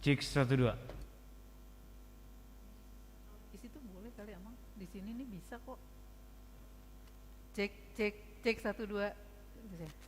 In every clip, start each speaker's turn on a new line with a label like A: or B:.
A: Cek 1 2.
B: Di situ boleh kali emang. Di sini nih bisa kok. Cek cek cek 1 2. Bisa.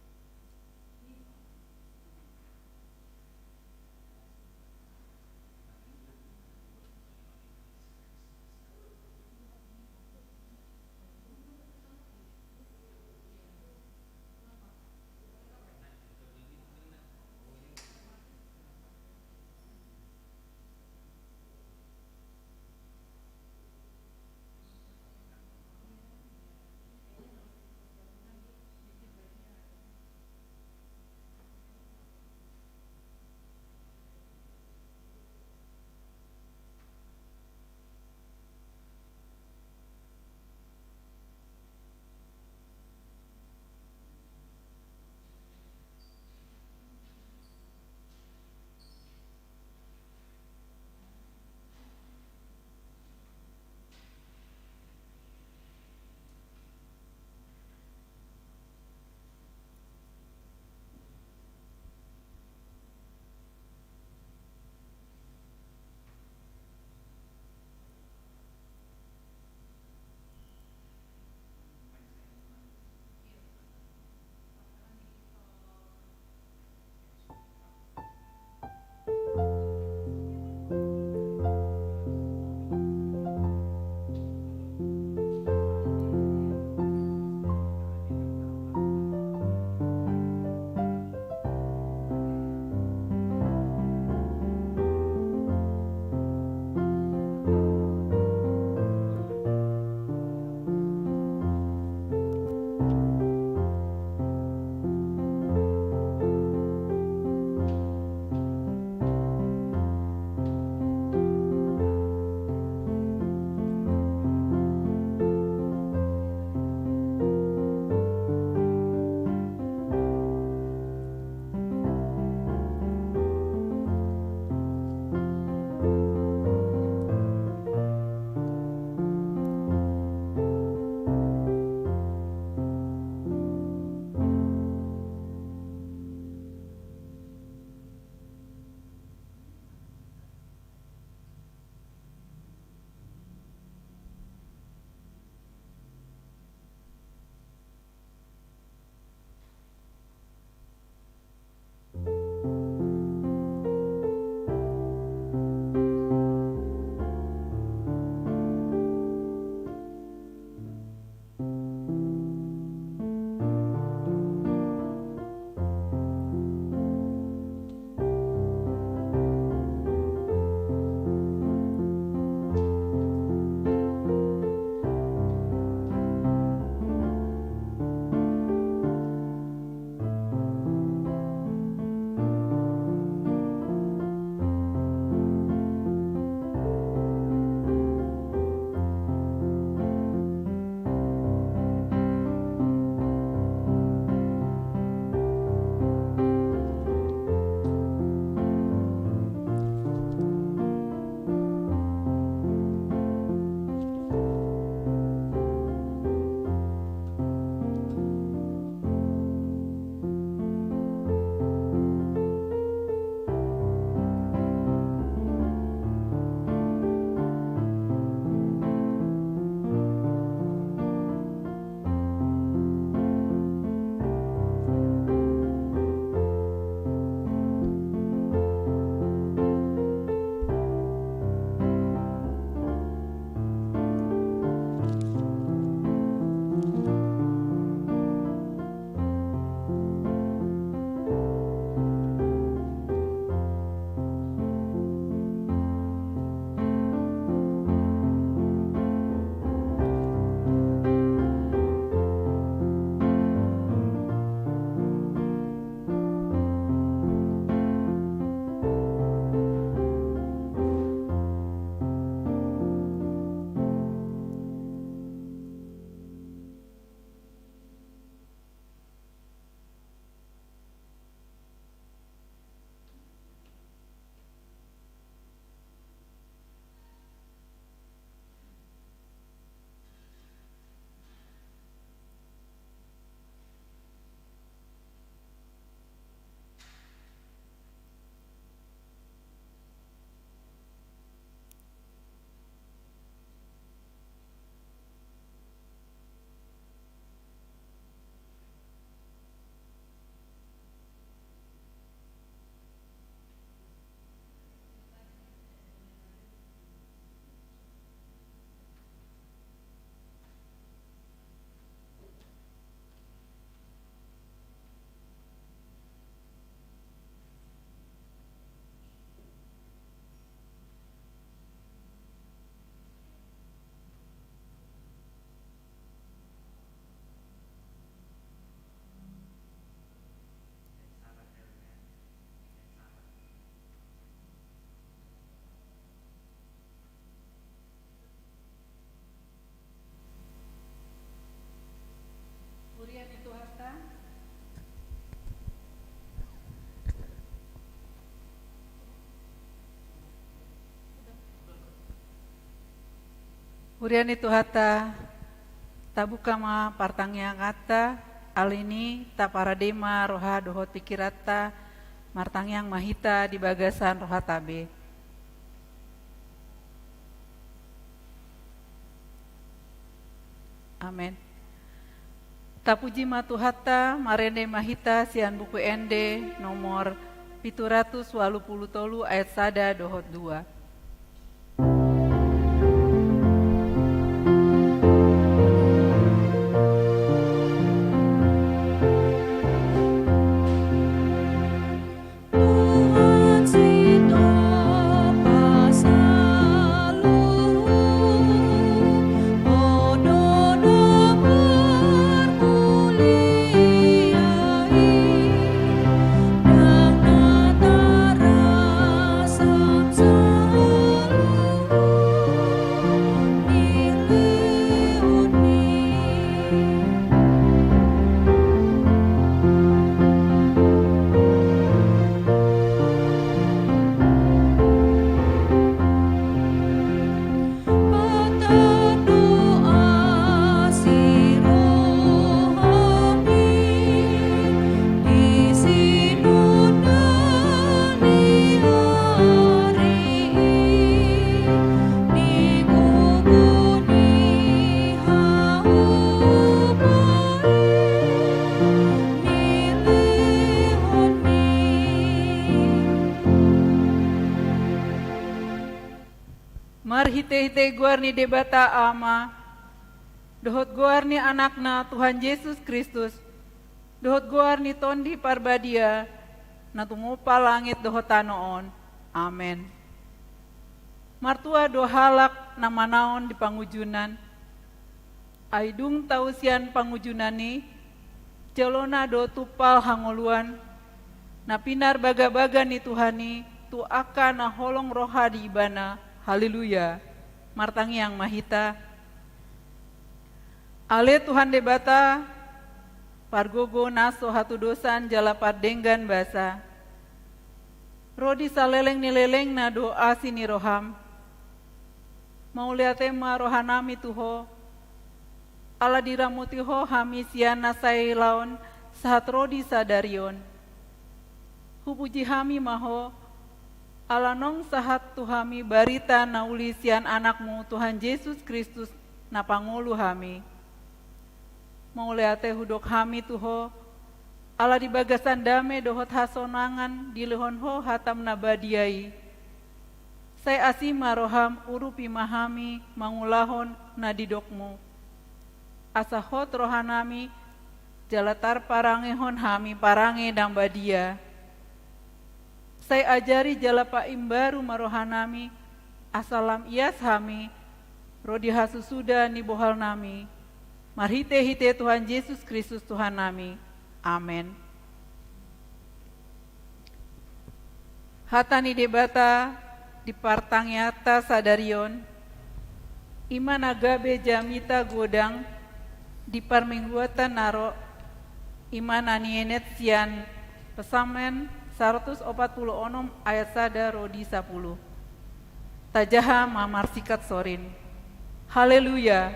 B: Uriani Tuhata, tabukama partangnya kata, alini taparadema roha dohot pikirata, martangyang mahita di bagasan roha tabe. Amin. Tapuji matuhata marende mahita sian buku ende nomor 780 ayat 1 dohot 2. Marhite-hite guarni debata ama, dohot guarni anakna Tuhan Yesus Kristus, dohot guarni tondi parbadia, na tumupa langit dohot tanoon. Amen. Martua dohalak na manaon di pangujunan, aidung tausian pangujunani, jalona do tupal hangoluan, na pinar baga-baga ni Tuhani, tu aka na holong roha di ibana. Haleluya, martangyang mahita. Ale Tuhan debata, pargogo naso hatu dosan jala pardenggan basa. Rodi saleleng nileleng na doa sini roham. Mau liatema rohanami tuho. Ala diramutiho hami siana sai laon sahat rodi sadarion. Hupuji hami maho. Alanong sahat tuhami barita na ulisian anakmu Tuhan Yesus Kristus na pangulu hami. Mau leate hudok hami tuho, ala di bagasan dame dohot hasonangan di lehonho hatam na badiai. Saya asima roham urupi mahami mangulahon na didokmu. Asahot rohanami jalatar parangehon hami parange dang badia. Saya ajari jala pa imbaru marohanami, asalam ias hami, rodi hasusuda ni bohal nami, marhite-hite Tuhan Yesus Kristus Tuhan nami. Amen. Hatani debata di partangyata sadarion, iman agabe jamita godang, di parmingguatan naro, iman anienet sian pesamen, 146 ayat 1 rodi 10. Tajaha mamar sikat sorin. Haleluya.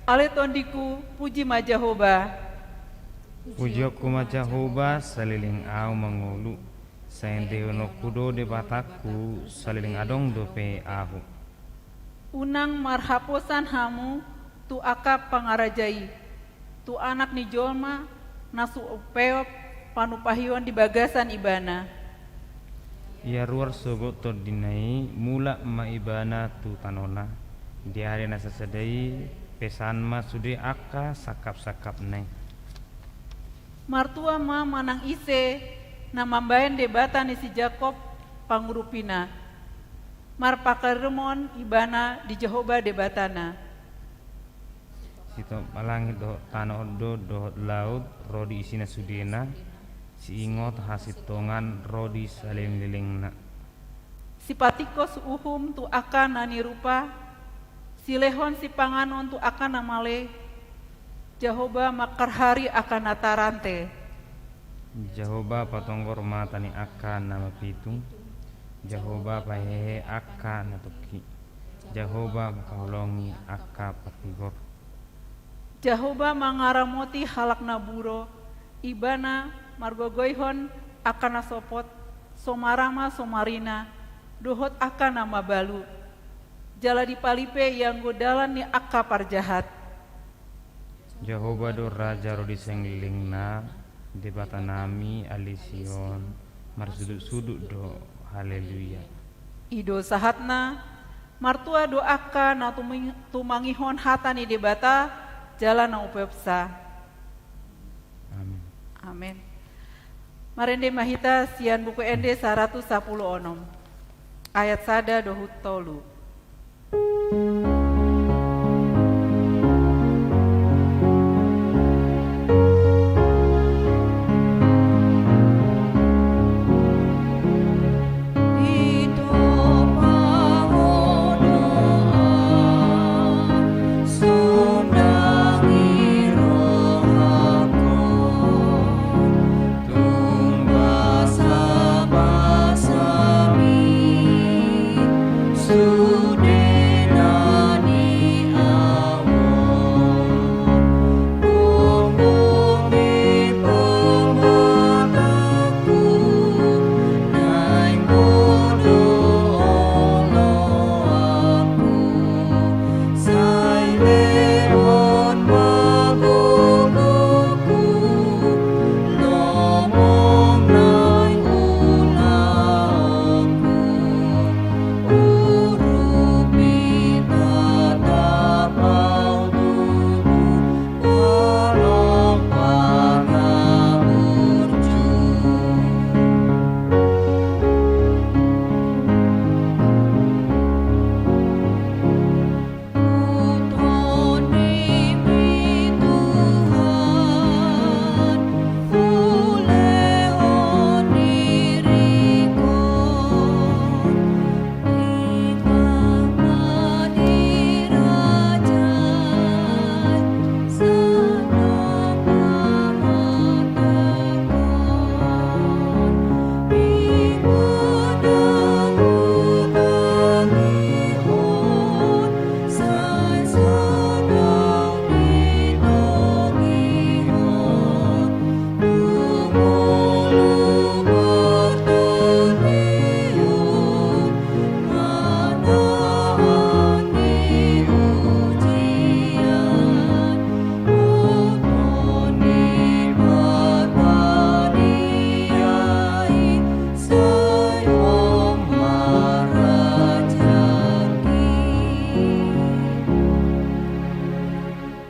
B: Ale tondiku puji majahoba.
A: Pujiku majahoba saliling au mangulu. Saende ono kudo de bataku saliling adong dope ahu.
B: Unang marhaposan hamu tu akap pangarajai. Tu anak ni jolma nasu upeop panupahiwan di bagasan ibana.
A: Ia ruar sogot to dinai mula ma ibana tu tanona. Di hari nasa sedai pesan ma sude aka sakap-sakap nai.
B: Martua ma manang ise na mambayan debatan ni si Jakob pangurupina. Mar pakaremon ibana di Jehoba debatana.
A: Sito malangit do tanah do laut rodi isina sudena. Si ingot hasitongan rodi saling lilingna.
B: Si patikos uhum tu akan nani rupa, si lehon si panganon tu akan namale, Jehoba makar hari akan natarante.
A: Jehoba patonggor matani akan nama pitung, Jehoba pahehe akan natuki. Jehovah makaulongi akka patigor.
B: Jehovah mangaramoti halak naburo, ibana margogoihon akana sopot, somarama somarina, dohot akana mabalu. Jala dipalipe yang godalan ni akka parjahat.
A: Jehovah do raja ro disenglingna debata nami alision marsudut-sudut do haleluya.
B: Ido sahatna martua do akka na tumangihon hatani debata jala na upepsa.
A: Amin.
B: Amin. Marende mahita sian buku ende 110 onom. Ayat sada dohut tolu.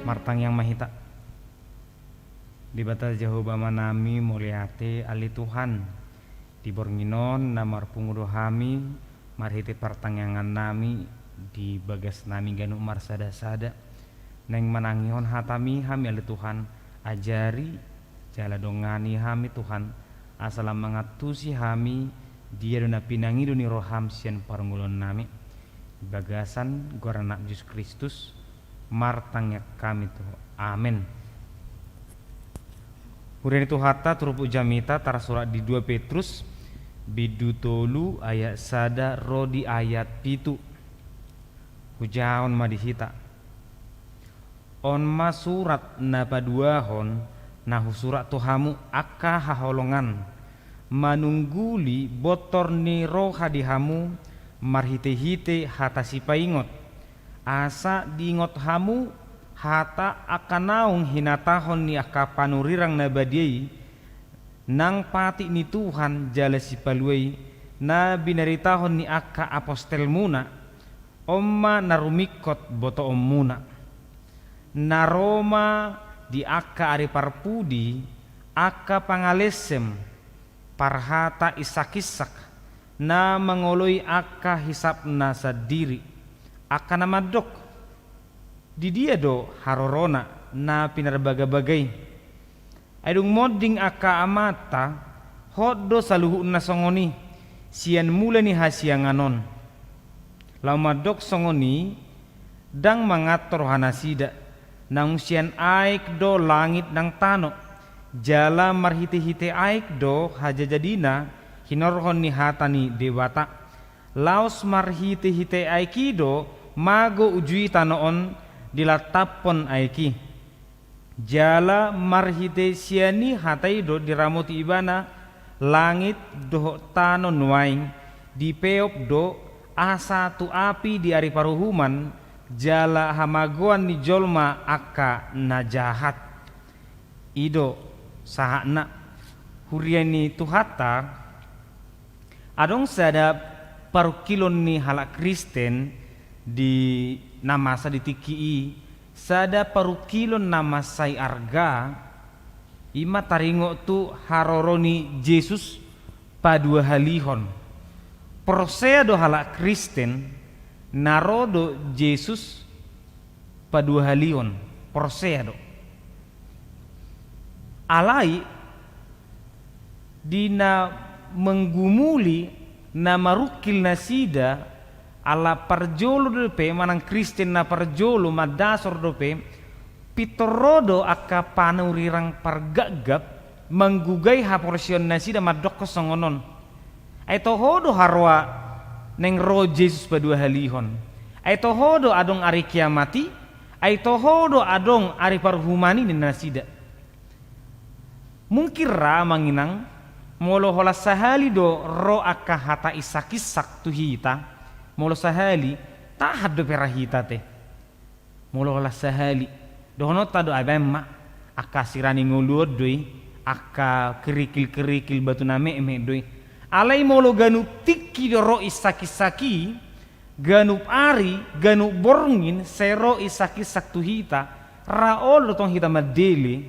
A: Martang yang mahita dibata Jehovah manami muliate ali Tuhan dibornginon namar pungudo hami marhiti partangangan nami di bagas nami ganu marsada-sada neng manangihon hatami hami ali Tuhan ajari jala dongani hami Tuhan asalam mangatusi hami dia dona pinangi doni roham sian parngulon nami bagasan gorana Yesus Kristus martangnya kami tuh amin. Hurani itu hata turup ujamita tar surat di 2 Petrus bidu tolu ayat sada rodi ayat pitu hujaon madihita on ma surat napa dua hon nahu surat tuhamu akka haholongan manungguli botor ni roha dihamu marhite-hite hata sipaingot asa diingot hamu hata akanaung hinatahon ni aka panurirang nabadiai nang pati ni Tuhan jala sipaluai na binaritahon ni aka apostel muna omma narumikot boto muna naroma di aka ari parpudi aka pangalesem parhata isak-isak na mangoloi aka hisap nasa diri akan namadok di dia do harorona na pinarbaga-bagay aidung moding aka amata hoddo saluhu na songoni sian mula ni hasianganon lamadok songoni dang mangator hanasida nang sian aik do langit nang tano jala marhite-hite aik do haja jadina hinorhon ni hatani dewata laos marhite-hite aikido mago ujui tanoon dilatapon aiki jala marhite siani hatai do diramoti ibana langit do tano nuaing dipeop do asa tu api di ari paruhuman jala hamagoan ni jolma aka najahat ido sahana huriani tuhata adong sada parukilon ni halak Kristen di namasa di TKI sada parukilon nama say arga ima taringo tu haroroni Yesus padua halihon prosea do halak Kristen narodo Yesus padua halihon prosea do alai dina menggumuli na marukil na sida ala parjolo dope manang Kristen na parjolo madasor dope pitorodo aka panurirang pargagap menggugay haporsyon na sida madokos songonon ay tohodo harwa neng ro Jesus padua halihon ay tohodo adong ari kiamati ay tohodo adong ari parhumani ni nasida mungkin ra manginang molo hola sahali do ro aka hata isakisak tu hita molo sahali tahad do perahita te molo hola sahali do hono ta do abemma aka sirani nguluod doi aka kerikil batu name doi alai molo ganu tikki do ro isaki-saki ganu ari ganu borngin sero isakisak tu hita raol do tong hita madeli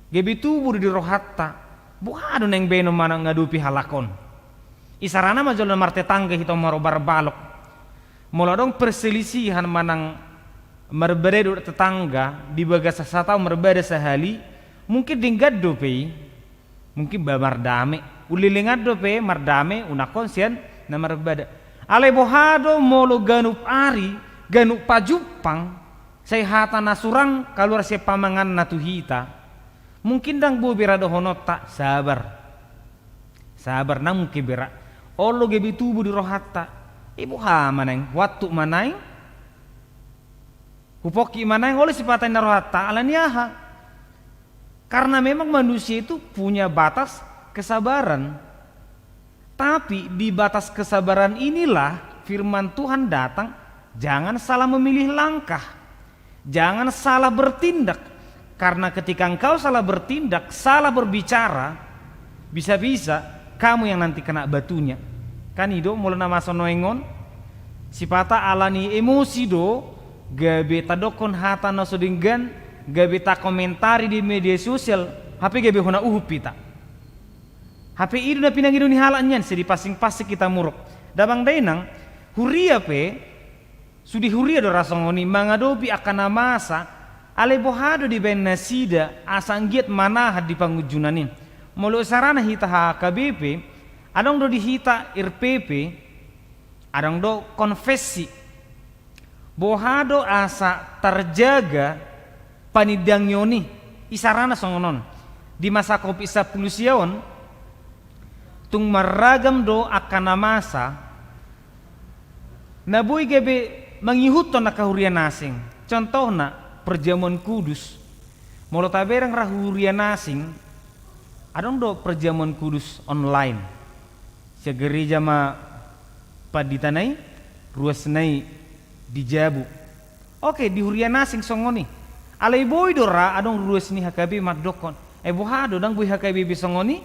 A: gebitu budi di rohatta buhado neng beno manang ngadupi halakon isarana majol na marte tangga hito maro barbalok mula dong perselisihan manang merberedo tetangga di bagas sasatau merbeda sehali mungkin dinggad dope mungkin bamardame ulilingad dope mardame una konsian na merbeda ale bohado molo ganup ari ganup pajupang say hata nasurang kalur si pamangan natuhita mungkin dang bu birado honota sabar nang mungkin bira olo gebi tubuh di rohata ibu ha maneng waktu maneng hupoki maneng oleh sipatai na rohata alaniaha karena memang manusia itu punya batas kesabaran tapi di batas kesabaran inilah firman Tuhan datang jangan salah memilih langkah jangan salah bertindak karena ketika engkau salah bertindak, salah berbicara, bisa-bisa kamu yang nanti kena batunya. Kan itu mulai nama sonoengon, sipata alani emosi do, gabe tadokon hata nasodinggan, gabe ta komentari di media sosial, HP gabe hona uhupita. HP itu na pinangido ni halanyan, sedi pasing-pasing kita muruk. Dabang dainang, huria pe, sudi huria do rasongoni, mangadopi akan namasa, ale bohado di ben nasida asanggiat manahad di pangujunanin molo sarana hita HKBP adong do di hita RPP adong do konfesi bohado asa terjaga panidang yoni isarana songonon di masa kopi 10 siaon tung maragam do akan masa nabuy gebe mangihuton na kahurian nasing contohna perjamuan kudus molo taberang rahurian asing adong do perjamuan kudus online segereja ma paditanai ruasnai dijabu oke di hurian asing songoni alai boy dora adong ruasni HKB madokon bohado dang boy HKB songoni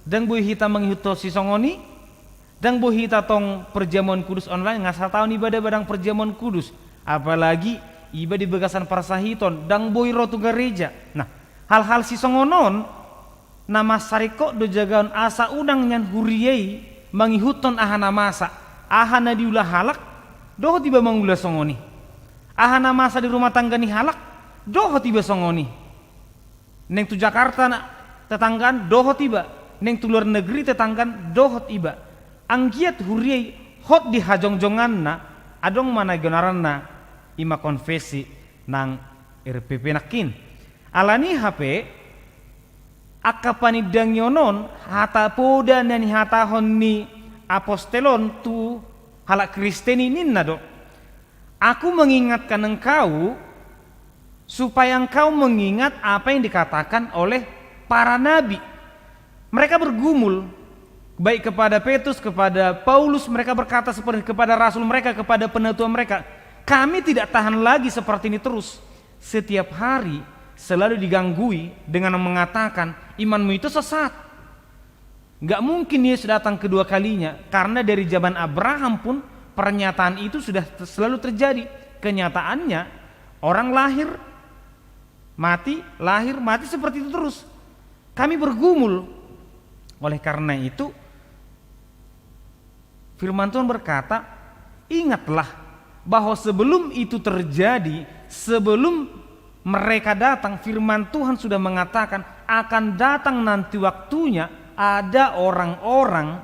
A: dang boy hita menghiutosi songoni dang boy hita tong perjamuan kudus online ngasal tahu nih badang perjamuan kudus apalagi iba di begasan parasahiton dang boy rotu gereja nah hal-hal si songonon nama sariko do jagaon asa udang nyan huriyei mangihuton ahana masa ahana diulah halak doho tiba mangulah songoni ahana masa di rumah tangga ni halak doho tiba songoni neng tu Jakarta na tetanggan doho tiba neng tu luar negeri tetanggan doho tiba anggiat huriyei hot di hajong-jongan na adong mana gonaran na ima konfesi nang RPP nakin alani HP akapanidang yonon hata poda nani hata honni apostelon tu halak Kristeni ninna do Aku mengingatkan engkau supaya engkau mengingat apa yang dikatakan oleh para nabi. Mereka bergumul baik kepada Petrus, kepada Paulus, mereka berkata seperti kepada rasul mereka, kepada penetua mereka, kami tidak tahan lagi seperti ini terus. Setiap hari selalu diganggui dengan mengatakan imanmu itu sesat. Gak mungkin Yesus datang kedua kalinya, karena dari zaman Abraham pun pernyataan itu sudah selalu terjadi. Kenyataannya orang lahir mati seperti itu terus. Kami bergumul. Oleh karena itu firman Tuhan berkata, ingatlah bahwa sebelum itu terjadi, sebelum mereka datang, firman Tuhan sudah mengatakan akan datang nanti waktunya ada orang-orang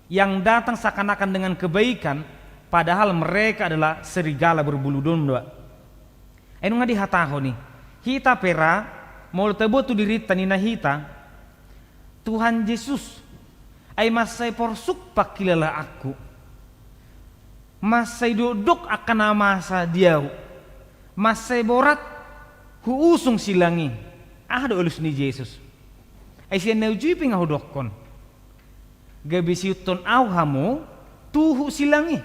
A: yang datang seakan-akan dengan kebaikan, padahal mereka adalah serigala berbulu domba. Eno nga dihataho nih, hita pera mau tebotu dirita nina hita, Tuhan Yesus ay masay porsuk pakilala aku, masay duduk akan amasa diaw, masay borat huusung silangi, ada ulus ni Yesus. Ay siya naujui pingahudokon, gabisiuton awhamu tuhu silangi.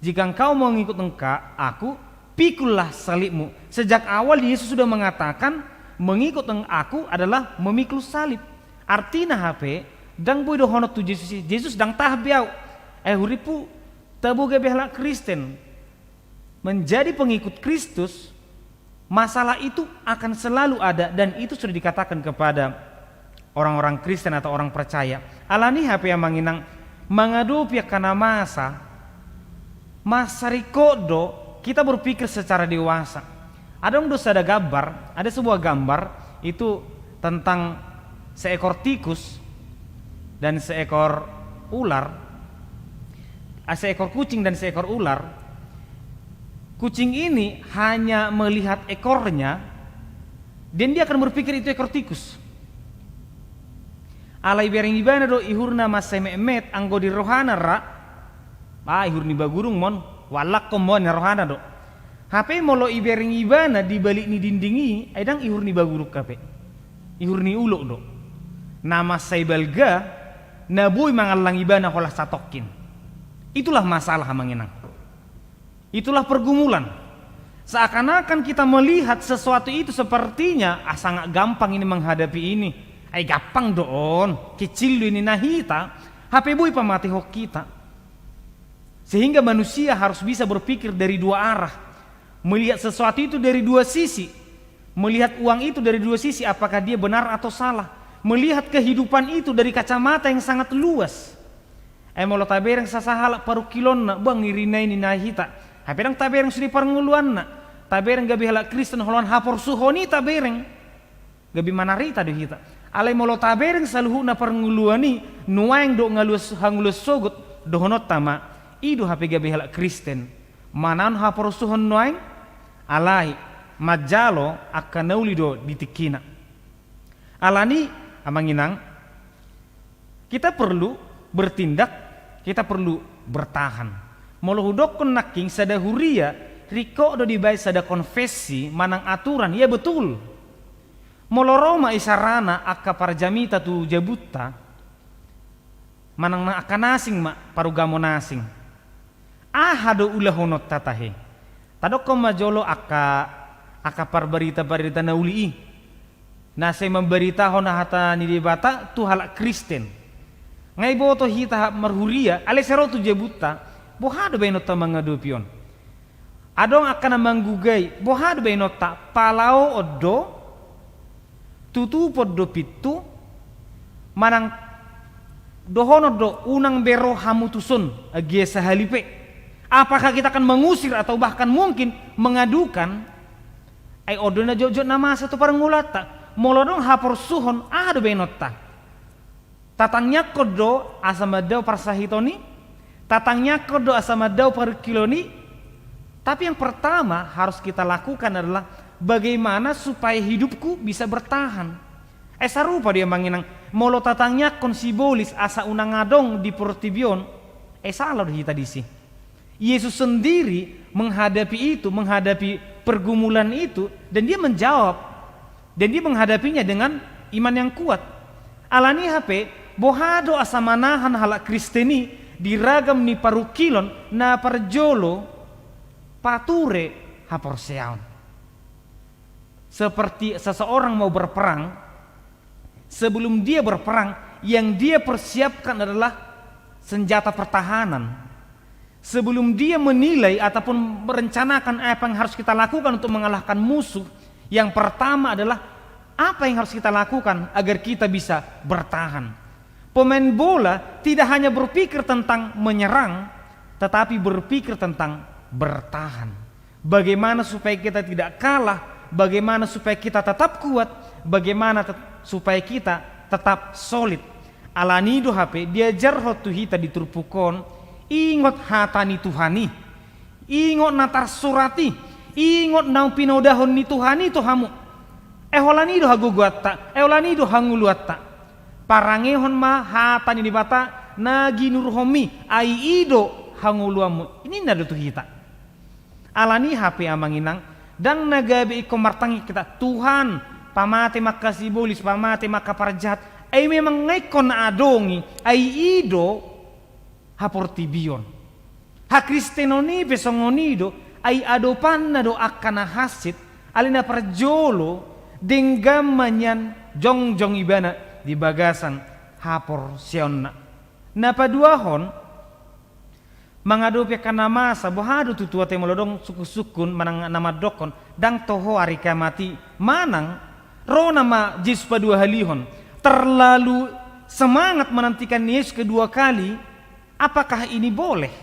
A: Jika engkau mau ngikut aku, pikullah salibmu. Sejak awal Yesus sudah mengatakan mengikut aku adalah memikul salib. Artinya HP dang boy dohonot tu Yesus dang tahbiau. Huripu tabu gebehla Kristen. Menjadi pengikut Kristus, masalah itu akan selalu ada, dan itu sudah dikatakan kepada orang-orang Kristen atau orang percaya. Alani HP yang menginang mengadu pihak karena masa rikodo, kita berpikir secara dewasa. Ada ada sebuah gambar itu tentang seekor tikus dan seekor ular, seekor kucing dan seekor ular. Kucing ini hanya melihat ekornya dan dia akan berpikir itu ekor tikus. Alai bering ibana do ihurna masemet anggo di rohana ra, ihur ni bagurung mon walak komon rohana do. HP molo ibering ibana di balik ni dindingi, edang ihur ni baguruk kape, ihur ni uluk do. Nama saibalga nabui mangalang ibana holah satokin. Itulah masalah manginang. Itulah pergumulan. Seakan-akan kita melihat sesuatu itu sepertinya sangat gampang ini menghadapi ini. Gampang doon, kecil ini nahita, HP boy pamati hok kita. Sehingga manusia harus bisa berpikir dari dua arah, melihat sesuatu itu dari dua sisi, melihat uang itu dari dua sisi, apakah dia benar atau salah, melihat kehidupan itu dari kacamata yang sangat luas. Molo tabereng sasahala paru kilon na bang irina ini nahita, HP dang tabereng sudi parnguluan na, tabereng gabi hala Kristen holon hapor suhoni tabereng, gabi manarita deh kita. Alai molo tabereng saluhu na parnguluani nuaeng do ngalus hangulus sogut dohonot tama idu HP gabi hala Kristen manan hapor suhon nuaeng alai majalo akan nauli do ditikina. Alani amanginang kita perlu bertindak, kita perlu bertahan. Molo hudokon naking sada huria riko do dibai sada konfesi manang aturan, ya betul. Molo Roma isarana akka parjamita tu jabuta manang na akan nasing ma parugamo nasing. Ahado ulahonot tatahe. Tadok ko majolo akka parbarita-barita na uli. Nase memberitaho na hata ni dibata tu halak Kristen. Ngay boto hita marhuria ale sero tu jabuta. Bohado benota mangadupion. Adong akan manggugay. Bohado benota palao odo tutu poddo pitu manang dohono do unang bero hamutusun agie sahalipe. Apakah kita akan mengusir atau bahkan mungkin mengadukan odona jojo nama satu parangulata molodong hapor suhon ada benota tatangnya kodo asamadau parsahitoni, tatangnya kodo asamadau parkiloni. Tapi yang pertama harus kita lakukan adalah bagaimana supaya hidupku bisa bertahan. Sarupa dia manginang molo tatangnya konsibolis asa unang adong di portibion salah hita disi. Yesus sendiri menghadapi itu, menghadapi pergumulan itu, dan dia menjawab, dan dia menghadapinya dengan iman yang kuat. Alani HP bohado asamanahan halak Kristeni diragam ni parukilon na parjolo pature haporseaon. Seperti seseorang mau berperang, sebelum dia berperang, yang dia persiapkan adalah senjata pertahanan. Sebelum dia menilai ataupun merencanakan apa yang harus kita lakukan untuk mengalahkan musuh, yang pertama adalah apa yang harus kita lakukan agar kita bisa bertahan. Pemain bola tidak hanya berpikir tentang menyerang, tetapi berpikir tentang bertahan. Bagaimana supaya kita tidak kalah, bagaimana supaya kita tetap kuat, bagaimana supaya kita tetap solid. Alanido HP diajar hotu hita diturpukon, ingot hatani Tuhani, ingot natar surati, ingot nang pinodahon ni Tuhani Tuhamu. Eholani do haguguatta, eholani do hanguluatta. Parangehon ma hatani di bata nagi nurhomi ai ido hanguluamu. Ini nado tuh kita. Alani HP amanginang dan nagabe iko martangi kita. Tuhan, pamate makasih bolis, pamate makaparjat. Ai memang ngekon adongi, ai ido haportibion. Ha kristenoni besongonido ai adopanna do akana hasit alina parjolo denggam manyan jongjong ibana di bagasan hapor sionna. Napa duahon mangadopi kana masa bohado tutua temolodong suku-sukun manang nama dokon dang toho arika mati manang ro nama Yesus padua halihon terlalu semangat menantikan Yesus kedua kali. Apakah ini boleh?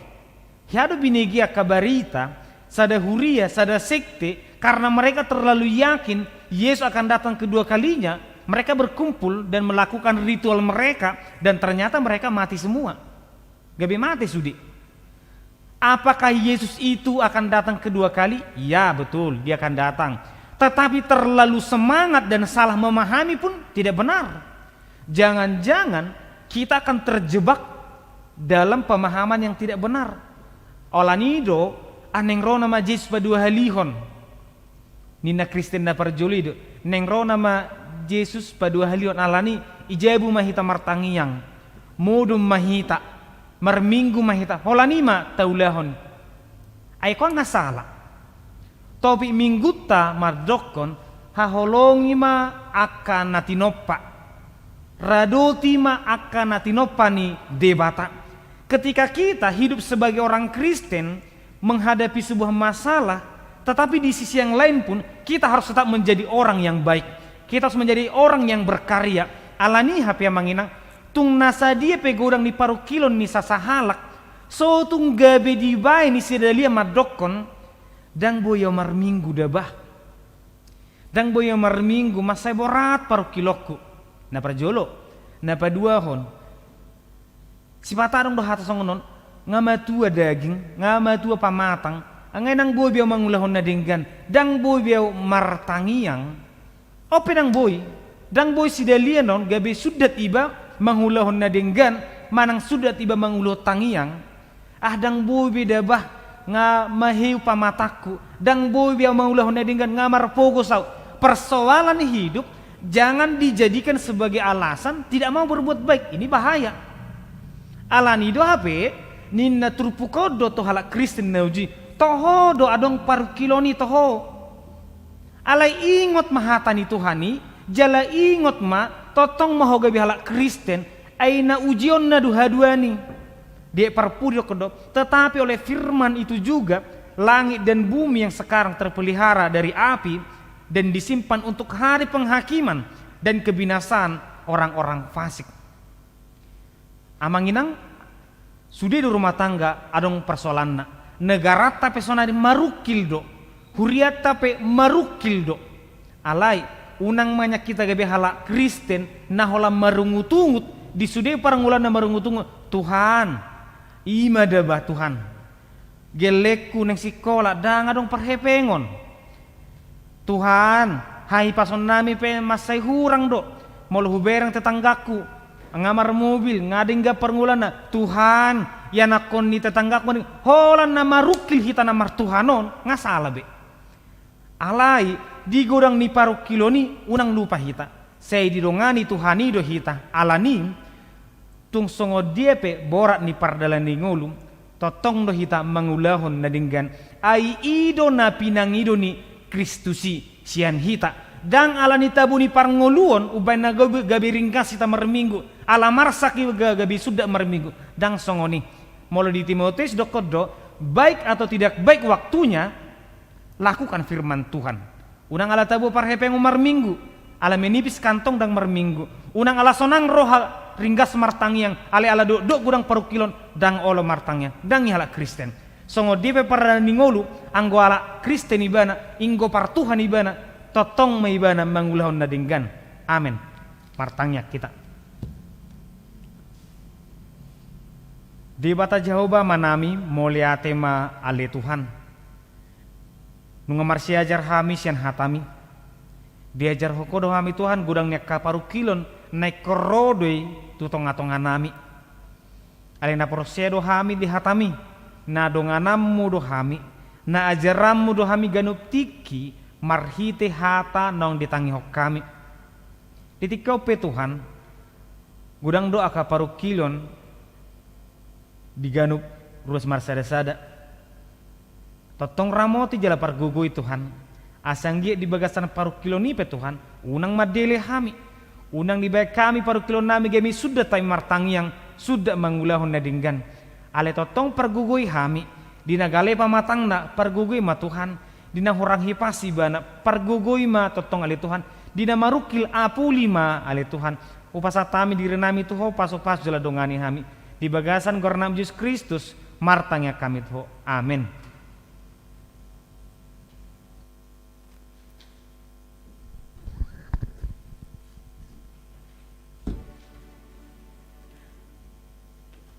A: Hiado binegia kabarita, sada huria, sada sekte, karena mereka terlalu yakin Yesus akan datang kedua kalinya, mereka berkumpul dan melakukan ritual mereka, dan ternyata mereka mati semua. Gabe mati sudi. Apakah Yesus itu akan datang kedua kali? Ya betul, dia akan datang. Tetapi terlalu semangat dan salah memahami pun tidak benar. Jangan-jangan kita akan terjebak dalam pemahaman yang tidak benar. Olanido aneng ro nama Yesus padua halihon. Nina Kristen na parjolido. Neng ro nama Yesus padua halihon alani ijabu mahita martangiyang. Modum mahita. Marminggu mahita. Holanima taulahon. Ay ko nga sala. Topi mingguta mardokon haholongi ma akan natinopa. Radoti ma akan natinopa ni debata. Ketika kita hidup sebagai orang Kristen menghadapi sebuah masalah, tetapi di sisi yang lain pun kita harus tetap menjadi orang yang baik. Kita harus menjadi orang yang berkarya. Alani HP manginang tung nasa dia pegodang ni parukilon ni sasahalak. So tung gabe di bay ni sidalia madokon dang boyo marminggu dabah. Dang boyo marminggu masay borat parukilokku. Na parjolo, na paduahon. Si patarong do hata songonon ngamatua daging, ngamatua pamatang, angay nang boy biyaw mangulahon na dinggan, dang boy biyaw martangiyang. Ope dang boy si dalianon gabi sudat iba mangulahon na dinggan, manang sudat iba mangulo tangiyang. Ah dang boy bida bah nga mahiu pamataku, dang boy biyaw mangulahon na dinggan nga marpogosaw. Persoalan hidup jangan dijadikan sebagai alasan tidak mau berbuat baik. Ini bahaya. Alani do HP ninna turpukodo to halak Kristen nauji toho do adong parukiloni toho. Alai ingot mahatani Tuhani jala ingot ma totong mahogabi halak Kristen aina ujion na duhaduani dia parpudio kodo. Tetapi oleh firman itu juga langit dan bumi yang sekarang terpelihara dari api dan disimpan untuk hari penghakiman dan kebinasaan orang-orang fasik. Amanginang sudah di rumah tangga adong persoalan negara tapi sonari marukil do, huriat tapi marukil do. Alai unang banyak kita gabe hala Kristen nahola marungutungut di sudah parangulan na marungutungut Tuhan ima dabah Tuhan gelekku neng sikola dang adong perhepengon. Tuhan, hai pason nami pe masai hurang do, mau huberang tetanggaku, ngamar mobil, ngading ga perngulana. Tuhan, ya nakon ni tetangga ko ni holan na marukil hita na martuhanon nga salah be. Alai di godang ni parukilo ni unang lupa hita. Say di dongani Tuhani do hita alani tung songo diepe borat ni pardalan ni ngolum totong do hita mangulahon na dinggan ai ido na pinangido ni Kristusi sian hita. Dang ala ni tabu ni parngoluon ubay na gabi ringkas hita marminggu ala marsaki gabi sudah marminggu dang songo ni molo di Timotius dokodo baik atau tidak baik waktunya lakukan firman Tuhan. Unang ala tabu parhepeng marminggu ala menipis kantong dang marminggu unang ala sonang roha ringgas martangiang ala do gudang parukilon dang olo martangnya dang hala Kristen songo diepe para ningolu anggo ala Kristen ibana inggo partuhan ibana totong maibana mangulahon na dinggan. Amin. Martangnya kita. Di bata Jehovah manami molia tema ale Tuhan. Nunga marsi ajar hami sian hatami. Diajar hokodo hami Tuhan gudangnya kaparukilon naik korodoi tutong atongan nami. Ale na prosedo hami di hatami. Na donganammu do hami. Na ajarammu do hami ganup tiki marhite hata nong ditangi hok kami. Titikau pe Tuhan gudang doa ka parukilon diganup ruas marsada-sada totong ramoti jala pargugui Tuhan asanggi di bagasan parukilon ni pe Tuhan unang madele hami unang dibaik kami parukilon nami gemi sudah tay martangi yang sudah mangulahon na dinggan ale totong pargugui hami dinagale pamatangna pargugui ma Tuhan dina horang hipasi bana pargugoi ma totong ali Tuhan dina marukil apuli ma ali Tuhan upasatami direnami tuho paso-pas jala dongani hami di bagasan gornam Yesus Kristus martangnya kami tuho amin.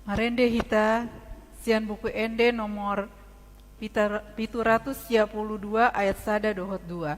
B: Marende hita sian buku ende nomor 732 ayat 1 dohot 2.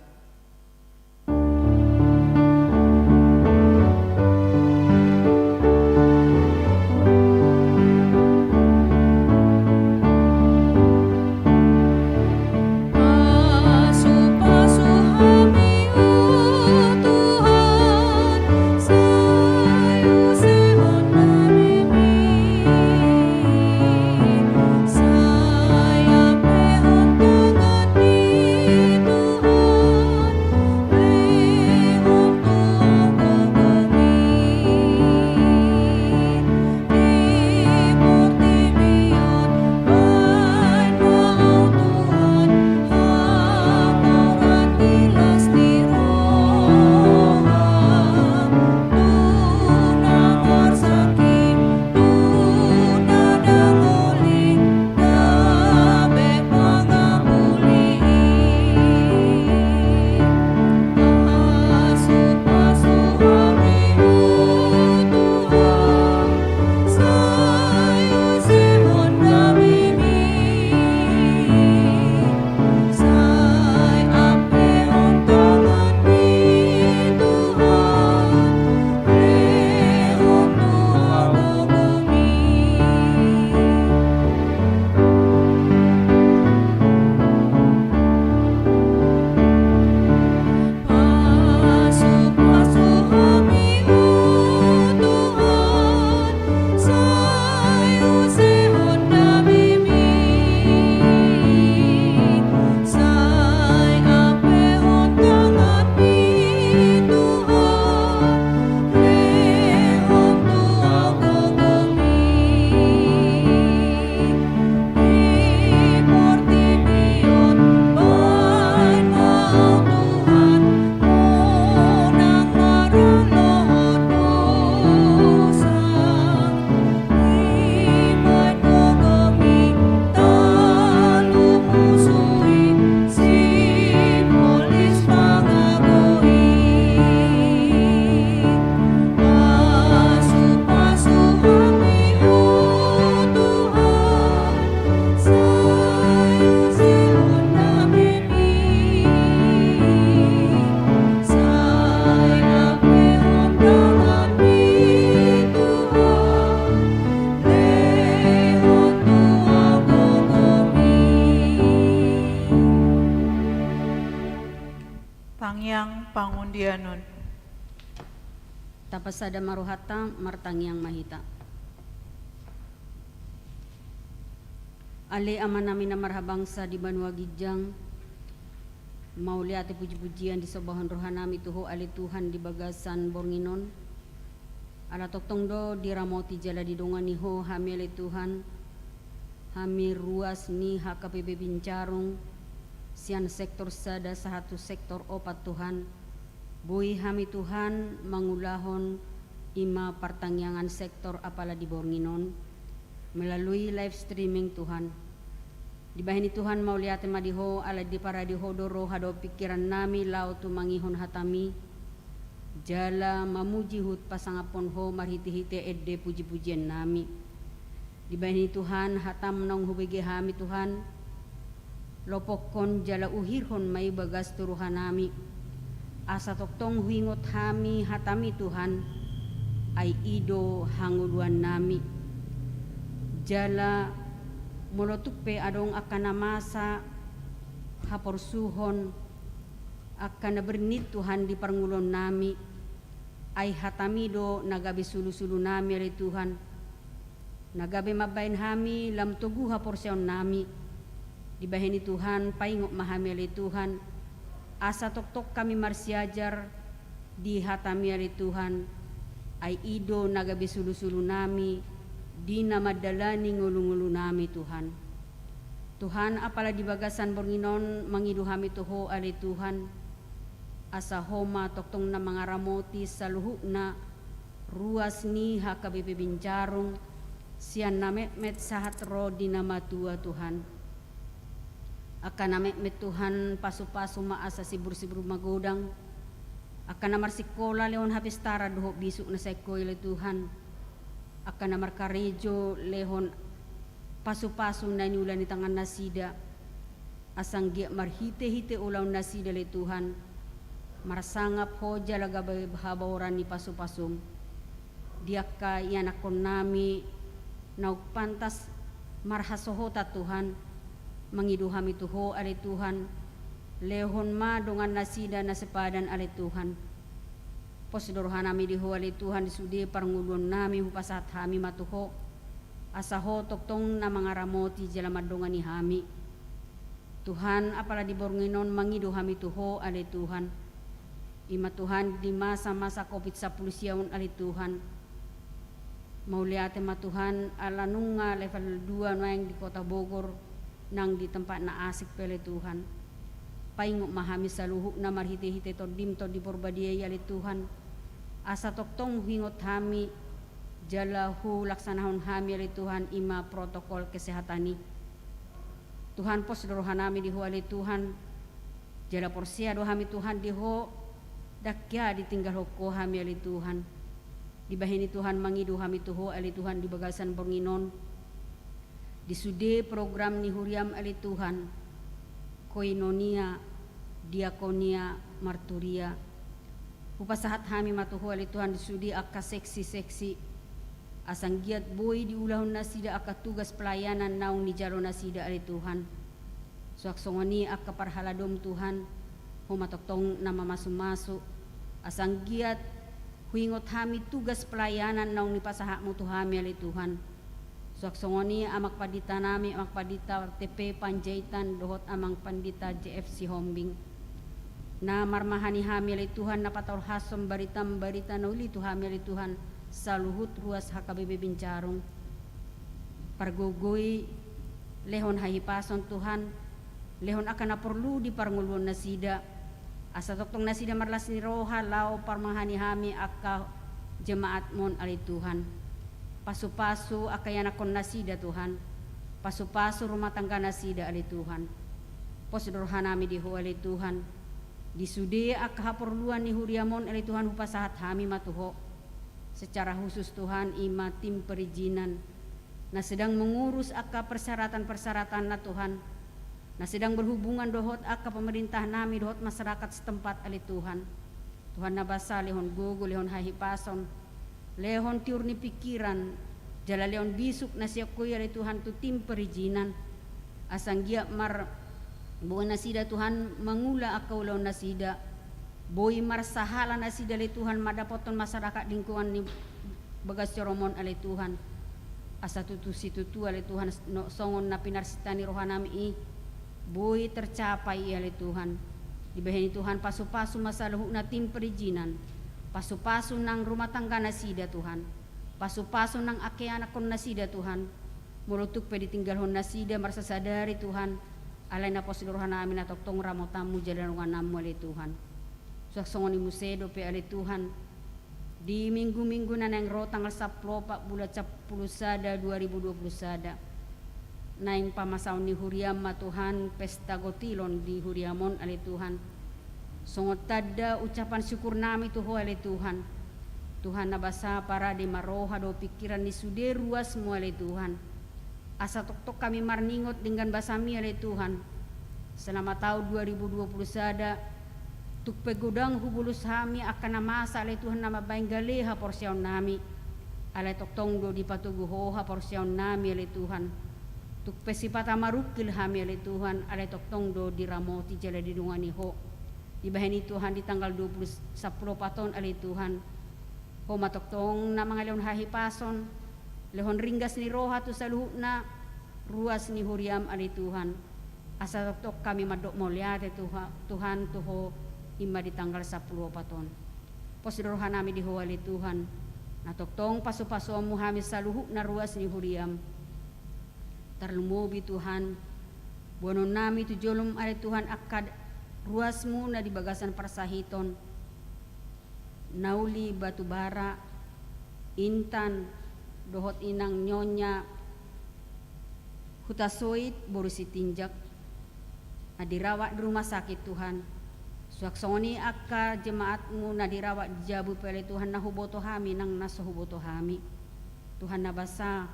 B: Mangyang pangundianon.
C: Tapasada maruhata martangyang mahita. Ale ama namin na marhabangsa di banwa gijang, mauli ati puji-pujian di sobahan rohanami tuho ali Tuhan di bagasan Bornginon. Ala toktong do di ramoti jala di dongan niho hami ali Tuhan, hami ruas ni HKPB Bincarung, sian sektor sada satu sektor opat Tuhan. Bui hami Tuhan mangulahon ima pertangyangan sektor apala di Bornginon melalui live streaming Tuhan. Di bahini Tuhan mau lihat madiho ala di para dihodoro hado pikiran nami lau tu mangihon hatami jala mamuji hut pasangapon ho marhiti-hiti edde puji-pujian nami. Di bahini Tuhan hatam nong hubege hami Tuhan lopokon jala uhirhon may bagas turuhan nami. Asa toktong huingot hami hatami Tuhan ay ido hanguluan nami. Jala molotukpe adong akan namasa haporsuhon akan nabernit Tuhan di parngulon nami ay hatami do nagabi sulu-sulu nami ari Tuhan. Nagabi mabain hami lam tugu haporsyon nami. Di bahini Tuhan paingok mahami ari Tuhan. Asa tok-tok kami marsiajar di hatami ari Tuhan ay ido nagabi sulu-sulu nami di namadalani ngulu-ngulu nami Tuhan. Tuhan apala di bagasan Bornginon mangidu hami tuho ari Tuhan asa homa toktong na mga ramoti sa luhuk na ruas ni HKBP Bincarung sian namet sahat ro di nama tua Tuhan. Akan namet Tuhan pasu-pasu maasa sibur-sibur magodang akan namar sikola lehon hapistara doho bisuk na sekoy le Tuhan akan namar karejo lehon pasu-pasu na niulan ni tangan nasida asang giak marhite-hite ulaw nasida le Tuhan marasangap hoja laga bahabawaran ni pasu-pasum diaka ianakon nami naug pantas marhasohota Tuhan mangidu hami tuho ali Tuhan lehon ma dongan nasida na sepadan ali Tuhan posdorohan nami diho ali Tuhan disudi parngulon nami hupasat hami matuho asaho toktong na mga ramoti jala madongan ni hami Tuhan apala di Bornginon mangidu hami tuho ali Tuhan ima Tuhan di masa-masa COVID-19 siyaon ali Tuhan mauliate ma Tuhan alanunga level 2 na yang di kota Bogor nang di tempat na asik pele Tuhan paingok mahami saluhuk na marhite-hite todim to di porbadiay ali Tuhan asa toktong hingot hami jalahu laksanahon hami ali Tuhan ima protokol kesehatani Tuhan pos dorohan nami diho ali Tuhan jala porsia do hami Tuhan diho dakya ditinggal hoko hami ali Tuhan di bahini Tuhan mangidu hami tuho ali Tuhan di bagasan Bornginon disude program ni huriam ali Tuhan koinonia diakonia marturia upasahat hami matuho ali Tuhan disudi aka seksi-seksi asang giat boy diulahon nasida aka tugas pelayanan naung ni jaro nasida ali Tuhan suaksongoni aka parhaladom Tuhan humatoktong nama masu-masu asang giat huingot hami tugas pelayanan naung ni pasahakmu tuhami ali Tuhan suaksongoni amak padita nami amak padita TP Panjaitan dohot amang pandita JFC Hombing na marmahani hami ali Tuhan na patol hasom baritam barita na uli tuhami ali Tuhan sa luhut ruas HKBP Bincarung pargogoy lehon hahipason Tuhan lehon akan naporlu di parngulon nasida asa toktong nasida marlas ni roha lao parmahani hami aka jemaat mon ali Tuhan pasu-pasu akayanakon nasida Tuhan pasu-pasu rumah tangga nasida ali Tuhan posdorohan nami diho ali Tuhan disude akahaporluan ni huriamon ali Tuhan hupasahat hami matuho secara khusus Tuhan ima tim perizinan na sedang mengurus aka persyaratan-persyaratan na Tuhan na sedang berhubungan dohot aka pemerintah nami dohot masyarakat setempat ali Tuhan Tuhan nabasa lehon gogo lehon hahipason lehon tiur ni pikiran jala lehon bisuk na siya kuya ali Tuhan tu tim perizinan asang giya mar buwan nasida Tuhan mangula akaw law nasida Boy marsahalan na sida le Tuhan madapoton masyarakat lingkungan ni bagas coromon ale Tuhan. Asa tutu situtu ale Tuhan no, songon na pinarsitani rohanami i. Boy tercapai ale Tuhan. Dibahini Tuhan pasu-pasu masaluhu na tim perizinan. Pasu-pasu ng rumah tangga na sida Tuhan. Pasu-pasu ng ake anak kon na sida Tuhan. Mulutuk pwede tinggal hon na sida marasa sadari Tuhan. Alay na po siluruhan namin na toktong ramotamu jalanungan namu ale Tuhan. Songon ni musedo pe ale Tuhan. Di minggu-minggu na nang rotang 10 bulan 10 sada 2020 sada. Naing pamasaw ni Huriam Tuhan pesta gotilon di Huriamon ale Tuhan. Songot tada ucapan syukur nami tuho ale Tuhan. Tuhan nabasa para di maroha do pikiran ni sude ruas mu ale Tuhan. Asa tok-tok kami marningot dengan basami ale Tuhan. Selama tahun 2020 sada tuk pegudang hubulus hami akan namasa ale Tuhan nama baing galeha porsyaon nami. Ale tok-tong do di patuguhoha porsyaon nami ale Tuhan. Tuk pesipata marukil hami ale Tuhan. Ale tok-tong do di ramoti jala di dungani ho. Dibahini Tuhan di tanggal 10 paton ali Tuhan. Ho matoktong na mga leon hahipason. Lehon ringgas ni roha tu sa luhut na ruas ni Huriam ali Tuhan. Asa tok kami madok molyate Tuhan tuho ima di tanggal 10 paton. Posidoruhan nami di ho ali Tuhan. Natoktong paso-paso mo hami sa luhut na ruas ni Huriam. Tarlumubi Tuhan. Buonon nami tu jolom ali Tuhan akad ruasmu na di bagasan Parsahiton, nauli batubara, intan, dohot inang nyonya, hutasoit borusi tinjak, adirawat di rumah sakit Tuhan. Suaksoni akka jemaatmu na dirawat jabu pele Tuhan na huboto hami nang naso huboto hami. Tuhan na basa,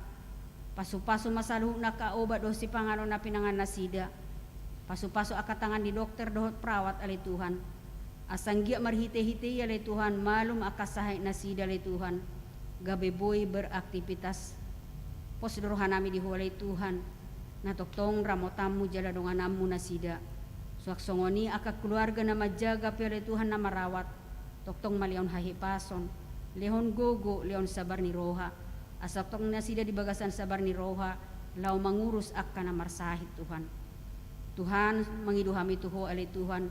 C: pasu-pasu masaluh na kaobat dosi pangano na pinangan nasida. Pasu-pasu akatangan di dokter dohot perawat ale Tuhan. Asanggia marhite-hite ale Tuhan malum akasahay nasida ale Tuhan. Gabeboy beraktivitas. Posdoruhan nami di huwalay Tuhan. Natoktong ramotamu jaladongan namu nasida. Suaksongoni akak keluarga na majaga ale Tuhan na marawat. Toktong malion hahipason. Lehon gogo leon sabar ni roha. Asaktong nasida di bagasan sabar ni roha. Lau mangurus akka na marsahit Tuhan. Tuhan mengiduhami tuho ale Tuhan.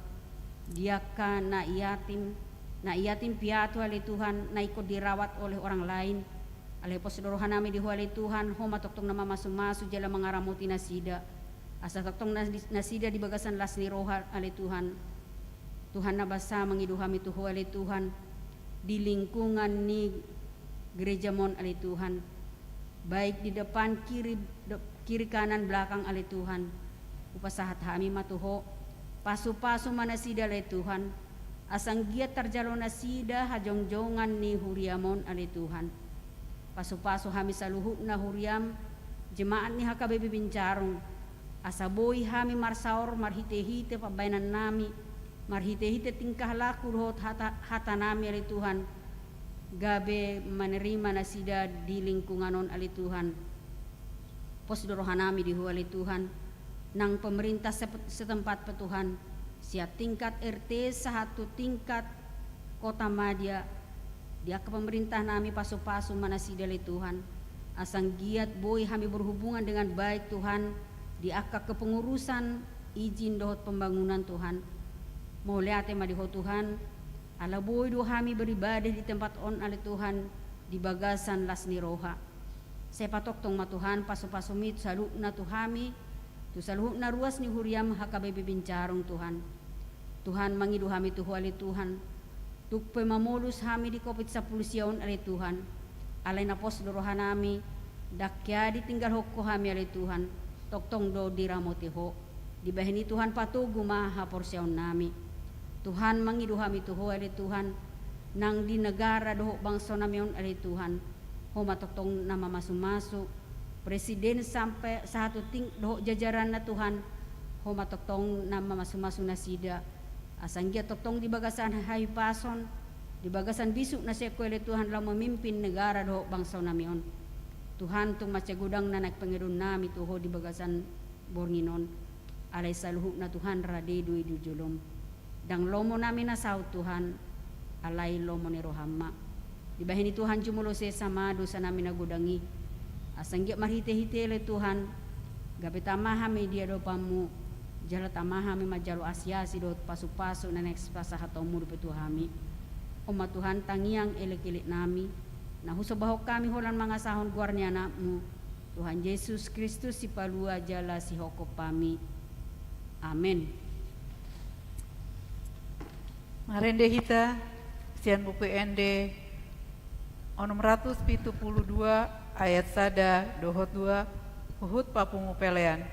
C: Diaka na iatim piatu ale Tuhan na ikut dirawat oleh orang lain. Ale posdoruhan nami diho ale Tuhan. Homa toktong nama masu-masu jala mangaramuti nasida. Asa toktong nasida di bagasan las ni roha ale Tuhan. Tuhan na basa mengiduhami tuho ale Tuhan. Di lingkungan ni gereja mon ale Tuhan. Baik di depan kiri kanan belakang ale Tuhan. Upasahat hami matuho pasu-pasu mana sida le Tuhan asang giat terjalo na sida hajong-jongan ni Huriamon ale Tuhan pasu-pasu hami saluhut na Huriam jemaat ni HKBP Bincarong asaboy hami marsaor marhite-hite pabainan nami marhite-hite tingkah laku rohot hata nami ale Tuhan gabe menerima na sida di lingkunganon ale Tuhan posdorohan nami di ale Tuhan nang pemerintah setempat petuhan siap tingkat RT satu tingkat kota Madya dia ke pemerintah nami pasu-pasu manasida le Tuhan asang giat boy kami berhubungan dengan baik Tuhan di akka kepengurusan izin dohot pembangunan Tuhan mau liate madiho Tuhan ala boy do kami beribadah di tempat on ale Tuhan di bagasan las ni roha saya patok tong matuhan pasu-pasu mit salu na tuhami tu saluhut na ruas ni Huriam HKBP Bincarong Tuhan. Tuhan mangidu hami tuho ali Tuhan. Tuk pemamulus hami di COVID-10 siyaon ali Tuhan. Alay na pos dorohan nami. Dakya ditinggal hokko hami ali Tuhan. Toktong do diramoti ho. Dibahini Tuhan patugu maha porsyaon nami. Tuhan mangidu hami tuho ali Tuhan. Nang di negara doho bangsa namion ali Tuhan. Ho matoktong nama masu-masu. Presiden sampai satu doh jajaran na Tuhan homa toktong nama masu-masu na sida asanggia toktong di bagasan hahipason di bagasan bisuk na sekwele Tuhan lau memimpin negara doh bangsa namion Tuhan tung macagudang na nagpangirun nami tuho di bagasan Bornginon alay saluhuk na Tuhan radedu idu julom Dang lomo namin nasau Tuhan, alay lomo ni rohama. Dibahin ni Tuhan jumulo sama dosa namin nagudangi. Asanggi marhite-hite le Tuhan, gabi tamaha may dia do pamu, jala tamaha may majalo asyasi do pasu-pasu na nekspasa hataw muro petuhami. Oma Tuhan tangiang elek-elek nami, nahusabahok kami holan mga sahon guarnya nakmu, Tuhan Yesus Kristus si palua jala si hokop pami. Amin.
B: Marende hita, sian buku ende, onom 172 ayat sada dohot 2 uhut papungu pelean.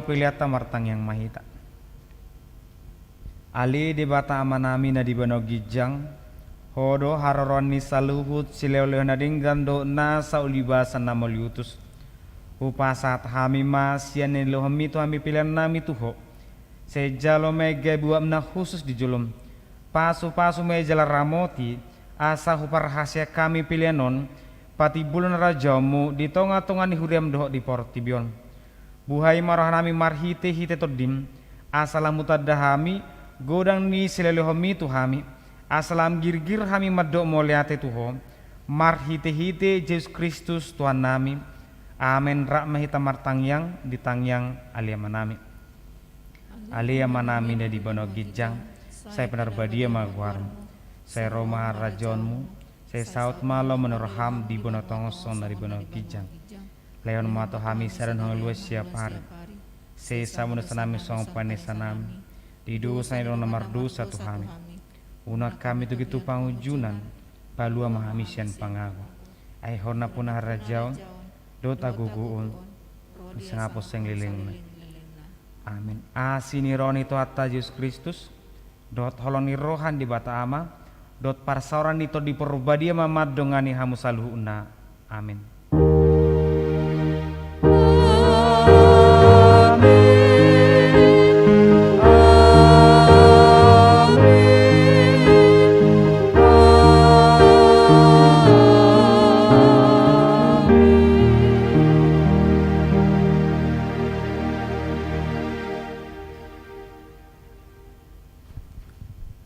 A: Piliata martang yang mahita ali di bata amanami na di bano gijang hodo hararon ni saluhut sileo-leo na dinggando na sa ulibasan na moliutus upasat hami masyan ni lohami tu hami pilihan nami tuho sejalo mege buam na khusus di julum pasu-pasu mejala ramoti asa hupar rahasia kami pilihanon pati bulan rajamu di tonga-tonga ni huriam dohok di portibion buhay marah nami marhite hite todim asalam mutadahami godang ni silelehomi tu hami asalam girgir hami madok moliate tuho marhite hite Yesus Kristus Tuhan nami amen rak mahita martangyang ditangyang alia manami na di bano gijang saya benar badia magwarmu saya roma rajonmu saya saut malo menorham di bano tongoson dari bano gijang leon mato hami saran hong luas siap hari sesa muna sanami song pane sanami di dosa ilo nomor dosa tu hami una kami tu gitu pangujunan palua mahamisian pangawa ai horna punah rajau dota guguun sengapos seng lilingna amin asini roni to atta Yesus Kristus dot holoni rohan di bata ama dot parsauran itu di perbadia mamad dongani hamu saluhuna amin.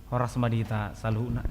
A: Horas madita saluhuna